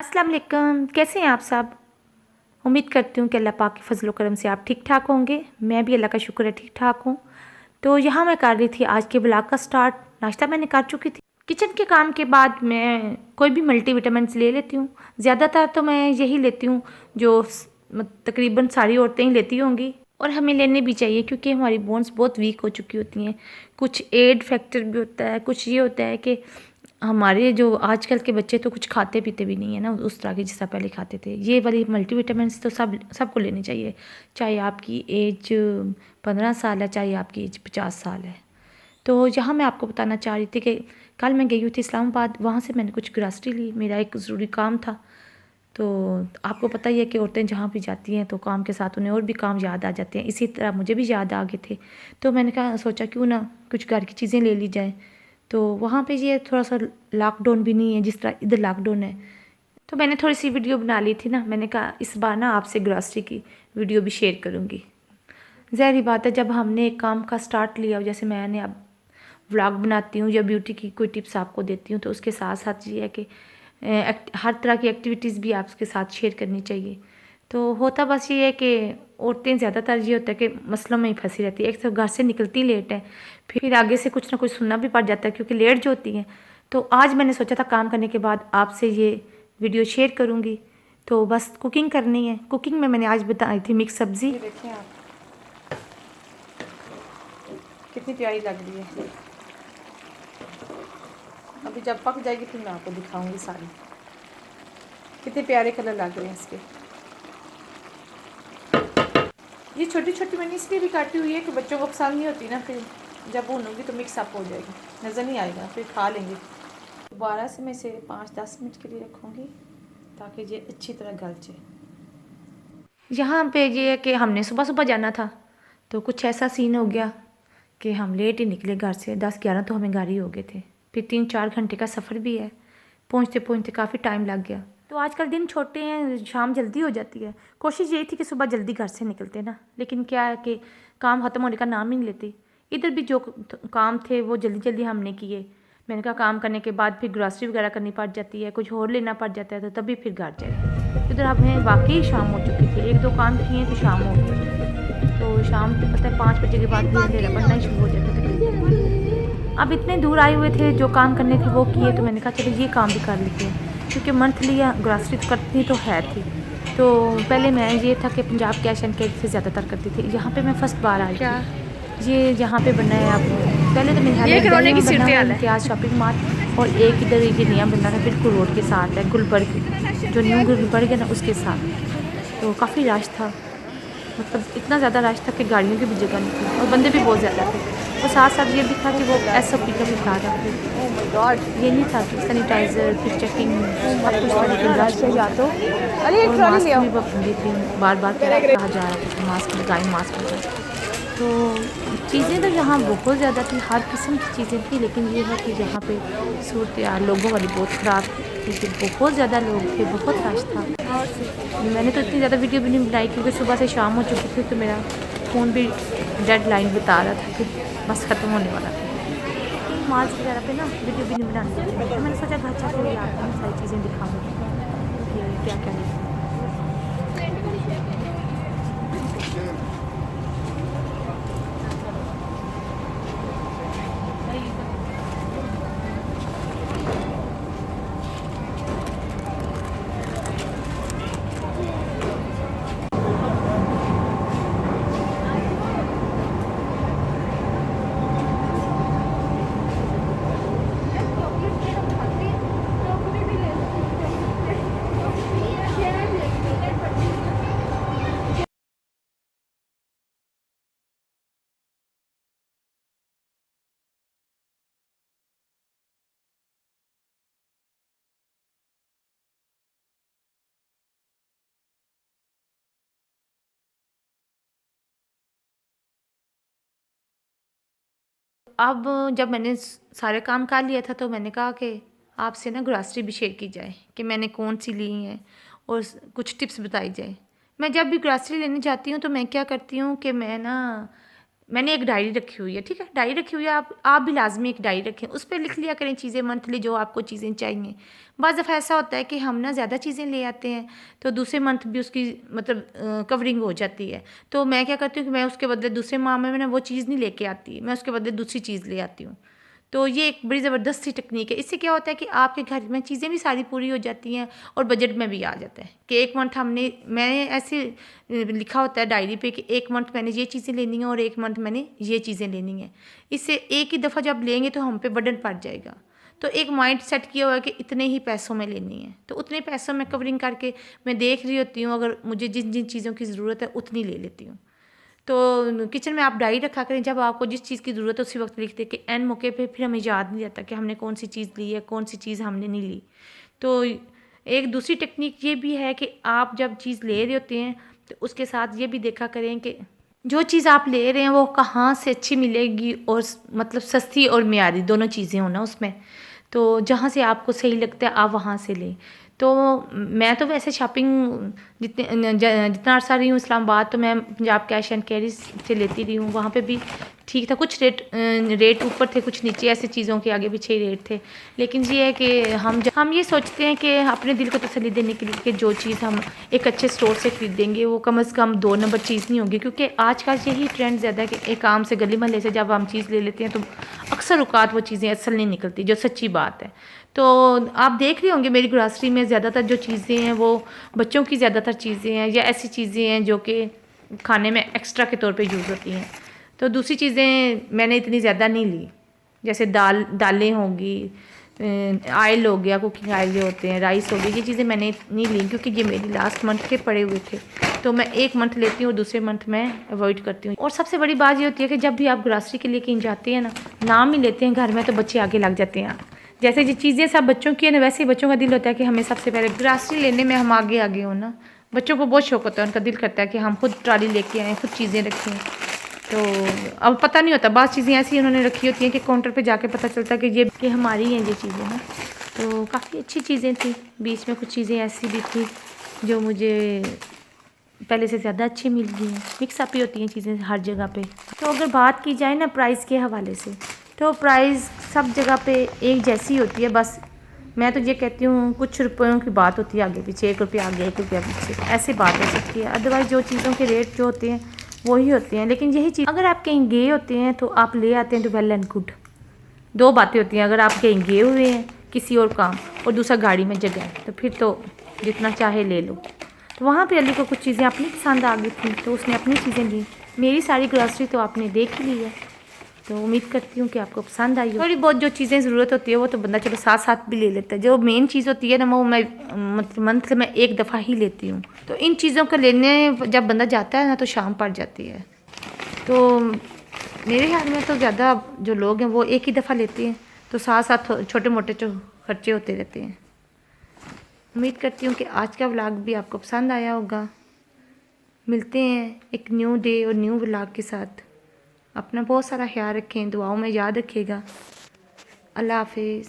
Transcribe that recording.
अस्सलाम वालेकुम। कैसे हैं आप सब? उम्मीद करती हूँ कि अल्लाह पाक के फजल करम से आप ठीक ठाक होंगे। मैं भी अल्लाह का शुक्र है ठीक ठाक हूँ। तो यहाँ मैं कर रही थी आज के ब्लॉग का स्टार्ट। नाश्ता मैंने कर चुकी थी। किचन के काम के बाद मैं कोई भी मल्टीविटामिन्स ले लेती हूँ। ज़्यादातर तो मैं यही लेती हूँ जो तकरीबन सारी औरतें ही लेती होंगी, और हमें लेने भी चाहिए क्योंकि हमारी बोन्स बहुत वीक हो चुकी होती हैं। कुछ एड फैक्टर भी होता है, कुछ ये होता है कि हमारे जो आजकल के बच्चे तो कुछ खाते पीते भी नहीं है ना उस तरह के जिस तरह पहले खाते थे। ये वाली मल्टीविटामिन्स तो सबको लेनी चाहिए, चाहे आपकी एज 15 साल है, चाहे आपकी एज 50 साल है। तो यहाँ मैं आपको बताना चाह रही थी कि कल मैं गई हुई थी इस्लामाबाद। वहाँ से मैंने कुछ ग्रॉसरी ली, मेरा एक ज़रूरी काम था। तो आपको पता ही है कि औरतें जहाँ भी जाती हैं तो काम के साथ उन्हें और भी काम याद आ जाते हैं। इसी तरह मुझे भी याद आ गए थे। तो मैंने कहा सोचा क्यों ना कुछ घर की चीज़ें ले ली जाए। तो वहाँ पे ये थोड़ा सा लॉकडाउन भी नहीं है जिस तरह इधर लॉकडाउन है। तो मैंने थोड़ी सी वीडियो बना ली थी ना। मैंने कहा इस बार ना आपसे ग्रॉसरी की वीडियो भी शेयर करूँगी। ज़ाहिर बात है जब हमने एक काम का स्टार्ट लिया, जैसे मैंने अब व्लॉग बनाती हूँ या ब्यूटी की कोई टिप्स आपको देती हूँ, तो उसके साथ साथ ये है कि हर तरह की एक्टिविटीज़ भी आपके साथ शेयर करनी चाहिए। तो होता बस ये है कि औरतें ज़्यादातर ये होता है कि मसलों में ही फंसी रहती है। एक तो घर से निकलती लेट है, फिर आगे से कुछ ना कुछ सुनना भी पड़ जाता है क्योंकि लेट जो होती हैं। तो आज मैंने सोचा था काम करने के बाद आपसे ये वीडियो शेयर करूँगी। तो बस कुकिंग करनी है। कुकिंग में मैंने आज बताई थी मिक्स सब्ज़ी। देखें आप कितनी प्यारी लग रही है। अभी जब पक जाएगी फिर मैं आपको दिखाऊंगी सारी। कितने प्यारे कलर लग रहे हैं इसके। ये छोटी छोटी मैंने इसलिए भी काटी हुई है कि बच्चों को पसंद नहीं होती ना, फिर जब भूनूंगी तो मिक्स अप हो जाएगी, नज़र नहीं आएगा, फिर खा लेंगे। दोबारा से मैं इसे 5-10 मिनट के लिए रखूँगी ताकि ये अच्छी तरह गल जाए। यहाँ पे ये है कि हमने सुबह सुबह जाना था, तो कुछ ऐसा सीन हो गया कि हम लेट ही निकले घर से। 10-11 तो हमें घर ही हो गए थे। फिर 3-4 घंटे का सफ़र भी है। पहुँचते पहुँचते काफ़ी टाइम लग गया। तो आजकल दिन छोटे हैं, शाम जल्दी हो जाती है। कोशिश यही थी कि सुबह जल्दी घर से निकलते ना, लेकिन क्या है कि काम ख़त्म होने का नाम ही नहीं लेते। इधर भी जो काम थे वो जल्दी जल्दी हमने किए। मैंने कहा काम करने के बाद फिर ग्रॉसरी वगैरह करनी पड़ जाती है, कुछ और लेना पड़ जाता है, तो तभी फिर घर जाए। इधर हमें वाकई शाम हो चुकी थी। 1-2 काम किए तो शाम हो गई। तो शाम को पता है 5 बजे के बाद फिर अंधेरा पड़ना ही शुरू हो जाता था। अब इतने दूर आए हुए थे, जो काम करने थे वो किए, तो मैंने कहा चलो ये काम भी कर लेते हैं क्योंकि मंथली ग्रॉसरी तो करती तो है थी। तो पहले मैं ये था कि पंजाब कैश एंड कैरी से ज़्यादातर करती थी। यहाँ पे मैं फर्स्ट बार आई थी। ये यहाँ पे बना है। अब पहले तो मेरे ये करोने की बना सीटें हुआ आला है। इम्तियाज़ शॉपिंग मार्ट, और एक इधर ये नया बना है बिल्कुल रोड के साथ है, गुलबर्ग, जो न्यू गुलबर्ग है ना उसके साथ। तो काफ़ी रश था, मतलब इतना ज़्यादा रश था कि गाड़ियों की भी जगह नहीं थी, और बंदे भी बहुत ज़्यादा थे। और साथ साथ ये भी था कि वो SOP का भी था रखते। Oh my God. ये नहीं था कि सैनिटाइज़र फिर चेकिंग ओह माय सब कुछ था, गॉड लेकिन इतना रश रश है बहुत या ज़्यादा तो। था। अरे एक और ट्रॉली ले मास्क आओ। भी लेकिन बार बार कहा जा रहा था कि मास्क लगाएं, मास्क लगाएं। तो चीज़ें तो यहाँ बहुत ज़्यादा थी, हर किस्म की चीज़ें थी, लेकिन ये है कि यहाँ पे सूरत यार लोगों वाली बहुत ख़राब थी कि बहुत ज़्यादा लोग थे, बहुत रश था। मैंने तो इतनी ज़्यादा वीडियो भी नहीं बनाई क्योंकि सुबह से शाम हो चुकी थी, तो मेरा फ़ोन भी डेडलाइन बता रहा था कि बस ख़त्म होने वाला था। मॉल्स वगैरह पे ना वीडियो भी नहीं बनानी चाहिए, तो मैंने सोचा घर जाके भी आपको सारी चीज़ें दिखाऊंगी कि क्या क्या लेना है। अब जब मैंने सारे काम कर लिया था, तो मैंने कहा कि आपसे ना ग्रॉसरी भी शेयर की जाए कि मैंने कौन सी ली हैं और कुछ टिप्स बताई जाए। मैं जब भी ग्रॉसरी लेने जाती हूँ तो मैं क्या करती हूँ कि मैं ना मैंने एक डायरी रखी हुई है, ठीक है, डायरी रखी हुई है, आप भी लाजमी एक डायरी रखें, उस पर लिख लिया करें चीज़ें मंथली जो आपको चीज़ें चाहिए। बाज़ दफ़ा ऐसा होता है कि हम ना ज़्यादा चीज़ें ले आते हैं तो दूसरे मंथ भी उसकी मतलब कवरिंग हो जाती है। तो मैं क्या करती हूँ कि मैं उसके बदले दूसरे माह में ना वो चीज़ नहीं लेके आती, मैं उसके बदले दूसरी चीज़ ले आती हूँ। तो ये एक बड़ी ज़बरदस्त सी टेक्निक है। इससे क्या होता है कि आपके घर में चीज़ें भी सारी पूरी हो जाती हैं और बजट में भी आ जाता है कि एक मंथ मैंने ऐसे लिखा होता है डायरी पे कि एक मंथ मैंने ये चीज़ें लेनी है और एक मंथ मैंने ये चीज़ें लेनी है। इससे एक ही दफ़ा जब लेंगे तो हम पे बर्डन पड़ जाएगा। तो एक माइंड सेट किया हुआ है कि इतने ही पैसों में लेनी है, तो उतने पैसों में कवरिंग करके मैं देख रही होती हूँ, अगर मुझे जिन जिन चीज़ों की ज़रूरत है उतनी ले लेती हूँ। तो किचन में आप डायरी रखा करें, जब आपको जिस चीज़ की ज़रूरत है उसी वक्त लिख दे के एन मौके पे फिर हमें याद नहीं रहता कि हमने कौन सी चीज़ ली है, कौन सी चीज़ हमने नहीं ली। तो एक दूसरी टेक्निक ये भी है कि आप जब चीज़ ले रहे होते हैं तो उसके साथ ये भी देखा करें कि जो चीज़ आप ले रहे हैं वो कहाँ से अच्छी मिलेगी और मतलब सस्ती और मियारी दोनों चीज़ें हो ना उसमें। तो जहाँ से आपको सही लगता है आप वहाँ से लें। तो मैं तो वैसे शॉपिंग जितना अर्सा रही हूँ इस्लामाबाद, तो मैं पंजाब कैश एंड कैरी से लेती रही हूँ। वहाँ पे भी ठीक था, कुछ रेट ऊपर थे, कुछ नीचे, ऐसे चीज़ों के आगे पीछे ही रेट थे। लेकिन ये है कि हम ये सोचते हैं कि अपने दिल को तसल्ली देने के लिए कि जो चीज़ हम एक अच्छे स्टोर से खरीदेंगे वो कम से कम 2 नंबर चीज़ नहीं होगी, क्योंकि आजकल यही ट्रेंड ज़्यादा है कि एक आम से गली मोहल्ले से जब हम चीज़ ले लेते हैं तो अक्सर औकात वो चीज़ें असल नहीं निकलती, जो सच्ची बात है। तो आप देख रहे होंगे मेरी ग्रॉसरी में ज़्यादातर जो चीज़ें हैं वो बच्चों की ज़्यादातर चीज़ें हैं या ऐसी चीज़ें हैं जो कि खाने में एक्स्ट्रा के तौर पे यूज़ होती हैं। तो दूसरी चीज़ें मैंने इतनी ज़्यादा नहीं ली, जैसे दालें होंगी, ऑयल हो गया, कुकिंग ऑयल जो होते हैं, राइस हो गई, ये चीज़ें मैंने नहीं ली क्योंकि ये मेरी लास्ट मंथ के पड़े हुए थे। तो मैं एक मंथ लेती हूँ और दूसरे मंथ मैं अवॉइड करती हूँ। और सबसे बड़ी बात ये होती है कि जब भी आप ग्रॉसरी के लिए कहीं जाते हैं ना, नाम ही लेते हैं घर में, तो बच्चे आगे लग जाते हैं। जैसे ये चीज़ें सब बच्चों की है ना, वैसे ही बच्चों का दिल होता है कि हमें सबसे पहले ग्रॉसरी लेने में हम आगे आगे हो ना। बच्चों को बहुत शौक होता है, उनका दिल करता है कि हम खुद ट्रॉली लेके आएँ, खुद चीज़ें रखें। तो अब पता नहीं होता, बात चीज़ें ऐसी उन्होंने रखी होती हैं कि काउंटर पे जाके पता चलता है कि ये कि हमारी हैं ये चीज़ें ना। तो काफ़ी अच्छी चीज़ें थी, बीच में कुछ चीज़ें ऐसी भी थी जो मुझे पहले से ज़्यादा अच्छी मिल गई हैं। मिक्स अप ही होती हैं चीज़ें हर जगह पे। तो अगर बात की जाए ना प्राइस के हवाले से, तो प्राइस सब जगह पे एक जैसी होती है। बस मैं तो ये कहती हूँ कुछ रुपयों की बात होती है आगे पीछे, 1 रुपया आगे 1 रुपया पीछे, ऐसी बात हो सकती है। अदरवाइज़ जो चीज़ों के रेट जो होते हैं वही होते हैं। लेकिन यही चीज़ अगर आप कहीं गए होते हैं तो आप ले आते हैं तो वेल एंड गुड। 2 बातें होती हैं, अगर आप कहीं गए हुए हैं किसी और काम और दूसरा गाड़ी में जगह है तो फिर तो जितना चाहे ले लो। तो वहाँ पे अली को कुछ चीज़ें अपनी पसंद आ गई थी तो उसने अपनी चीज़ें ली। मेरी सारी ग्रॉसरी तो आपने देख ही ली है, तो उम्मीद करती हूँ कि आपको पसंद आई हो। थोड़ी बहुत जो चीज़ें ज़रूरत होती है वो तो बंदा चलो साथ साथ भी ले लेता है। जो मेन चीज़ होती है ना वो मैं मतलब मंथ में एक दफ़ा ही लेती हूँ। तो इन चीज़ों को लेने जब बंदा जाता है ना तो शाम पड़ जाती है। तो मेरे ख्याल में तो ज़्यादा जो लोग हैं वो एक ही दफ़ा लेते हैं, तो साथ साथ छोटे मोटे जो खर्चे होते रहते हैं। उम्मीद करती हूँ कि आज का व्लॉग भी आपको पसंद आया होगा। मिलते हैं एक न्यू डे और न्यू व्लॉग के साथ। अपना बहुत सारा ख्याल रखें, दुआओं में याद रखिएगा। अल्लाह हाफिज़।